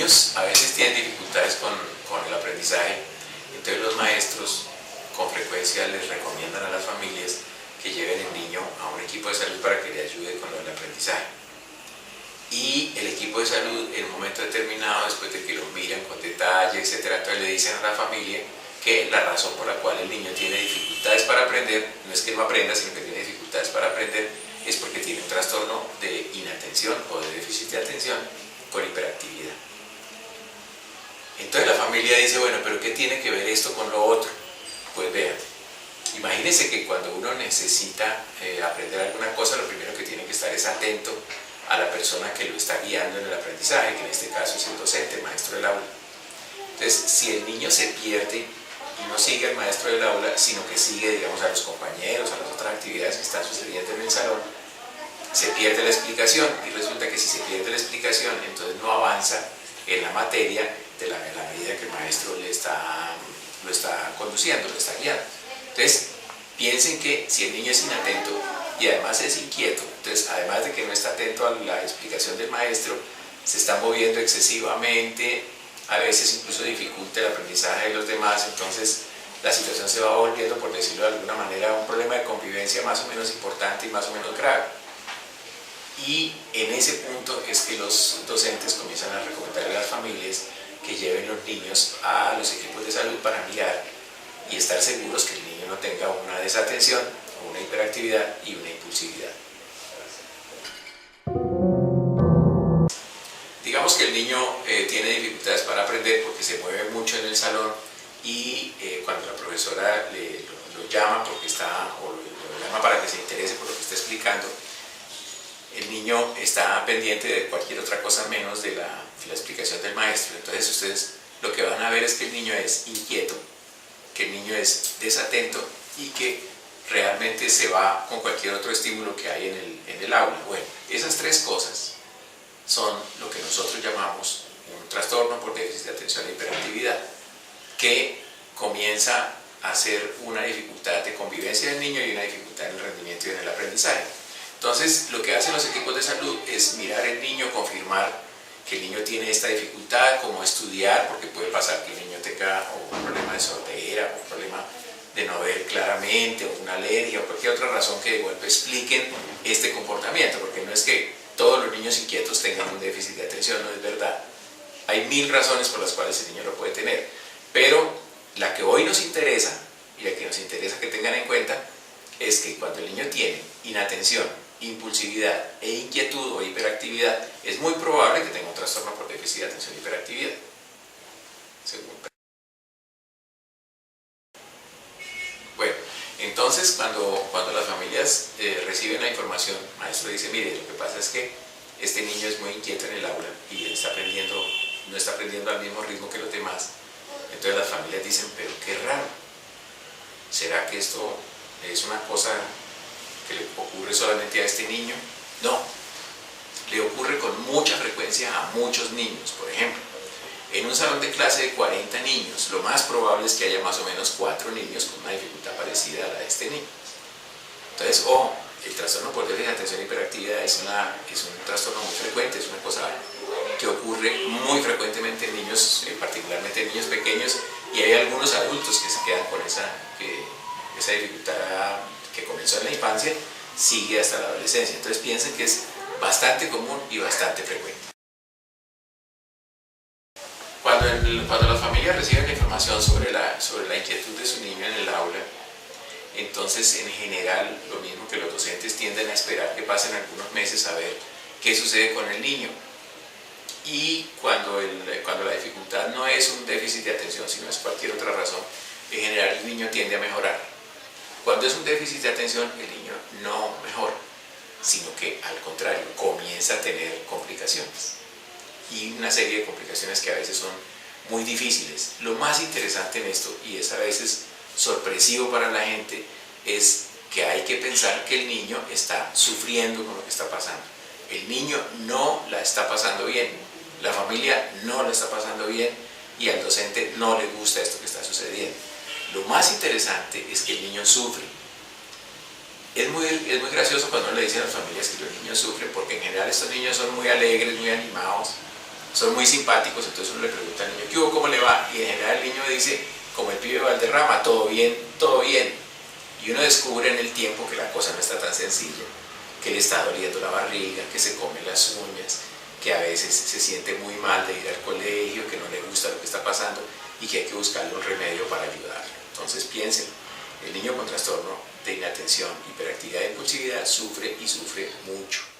niños a veces tienen dificultades con el aprendizaje, entonces los maestros con frecuencia les recomiendan a las familias que lleven el niño a un equipo de salud para que le ayude con lo del aprendizaje. Y el equipo de salud en un momento determinado, después de que lo miran con detalle, etcétera, entonces le dicen a la familia que la razón por la cual el niño tiene dificultades para aprender, no es que no aprenda, sino que tiene dificultades para aprender, es porque tiene un trastorno de inatención o de déficit de atención con hiperactividad. Entonces la familia dice, bueno, pero ¿qué tiene que ver esto con lo otro? Pues vean, imagínense que cuando uno necesita aprender alguna cosa, lo primero que tiene que estar es atento a la persona que lo está guiando en el aprendizaje, que en este caso es el docente, el maestro del aula. Entonces, si el niño se pierde y no sigue al maestro del aula, sino que sigue, digamos, a los compañeros, a las otras actividades que están sucediendo en el salón, se pierde la explicación, y resulta que si se pierde la explicación, entonces no avanza en la materia de la medida que el maestro lo está conduciendo, lo está guiando. Entonces, piensen que si el niño es inatento y además es inquieto, entonces además de que no está atento a la explicación del maestro, se está moviendo excesivamente, a veces incluso dificulta el aprendizaje de los demás, entonces la situación se va volviendo, por decirlo de alguna manera, un problema de convivencia más o menos importante y más o menos grave. Y en ese punto es que los docentes comienzan a recomendarle a las familias que lleven los niños a los equipos de salud para mirar y estar seguros que el niño no tenga una desatención, una hiperactividad y una impulsividad. Digamos que el niño tiene dificultades para aprender porque se mueve mucho en el salón y cuando la profesora lo llama porque lo llama para que se interese por lo que está explicando, el niño está pendiente de cualquier otra cosa menos de la explicación del maestro. Entonces ustedes lo que van a ver es que el niño es inquieto, que el niño es desatento y que realmente se va con cualquier otro estímulo que hay en el aula. Bueno, esas tres cosas son lo que nosotros llamamos un trastorno por déficit de atención e hiperactividad, que comienza a ser una dificultad de convivencia del niño y una dificultad en el rendimiento y en el aprendizaje. Entonces, lo que hacen los equipos de salud es mirar al niño, confirmar que el niño tiene esta dificultad, como estudiar, porque puede pasar que el niño tenga un problema de sordera, un problema de no ver claramente, o una alergia, o cualquier otra razón que de golpe expliquen este comportamiento, porque no es que todos los niños inquietos tengan un déficit de atención, no es verdad. Hay 1000 razones por las cuales el niño lo puede tener, pero la que hoy nos interesa, y la que nos interesa que tengan en cuenta, es que cuando el niño tiene inatención, impulsividad e inquietud o hiperactividad, es muy probable que tenga un trastorno por déficit de atención e hiperactividad. Bueno, entonces cuando las familias reciben la información, el maestro dice, mire, lo que pasa es que este niño es muy inquieto en el aula y no está aprendiendo al mismo ritmo que los demás. Entonces las familias dicen, pero qué raro, ¿será que esto es una cosa que le ocurre solamente a este niño? No, le ocurre con mucha frecuencia a muchos niños. Por ejemplo, en un salón de clase de 40 niños, lo más probable es que haya más o menos 4 niños con una dificultad parecida a la de este niño. Entonces, el trastorno por déficit de atención e hiperactividad es un trastorno muy frecuente, es una cosa que ocurre muy frecuentemente en niños, particularmente en niños pequeños, y hay algunos adultos que se quedan con esa dificultad que comenzó en la infancia, sigue hasta la adolescencia. Entonces piensen que es bastante común y bastante frecuente. Cuando las familias reciben la información sobre la inquietud de su niño en el aula, entonces en general lo mismo que los docentes tienden a esperar que pasen algunos meses a ver qué sucede con el niño. Y cuando la dificultad no es un déficit de atención, sino es cualquier otra razón, en general el niño tiende a mejorar. Cuando es un déficit de atención, el niño no mejora, sino que al contrario, comienza a tener complicaciones. Y una serie de complicaciones que a veces son muy difíciles. Lo más interesante en esto, y es a veces sorpresivo para la gente, es que hay que pensar que el niño está sufriendo con lo que está pasando. El niño no la está pasando bien, la familia no la está pasando bien y al docente no le gusta esto que está sucediendo. Lo más interesante es que el niño sufre. Es muy gracioso cuando le dicen a las familias que los niños sufren, porque en general estos niños son muy alegres, muy animados, son muy simpáticos, entonces uno le pregunta al niño, ¿qué hubo? ¿Cómo le va? Y en general el niño dice, como el pibe Valderrama, todo bien, todo bien. Y uno descubre en el tiempo que la cosa no está tan sencilla, que le está doliendo la barriga, que se come las uñas, que a veces se siente muy mal de ir al colegio, que no le gusta lo que está pasando y que hay que buscarle un remedio para ayudarlo. Entonces piensen, el niño con trastorno de inatención, hiperactividad e impulsividad sufre y sufre mucho.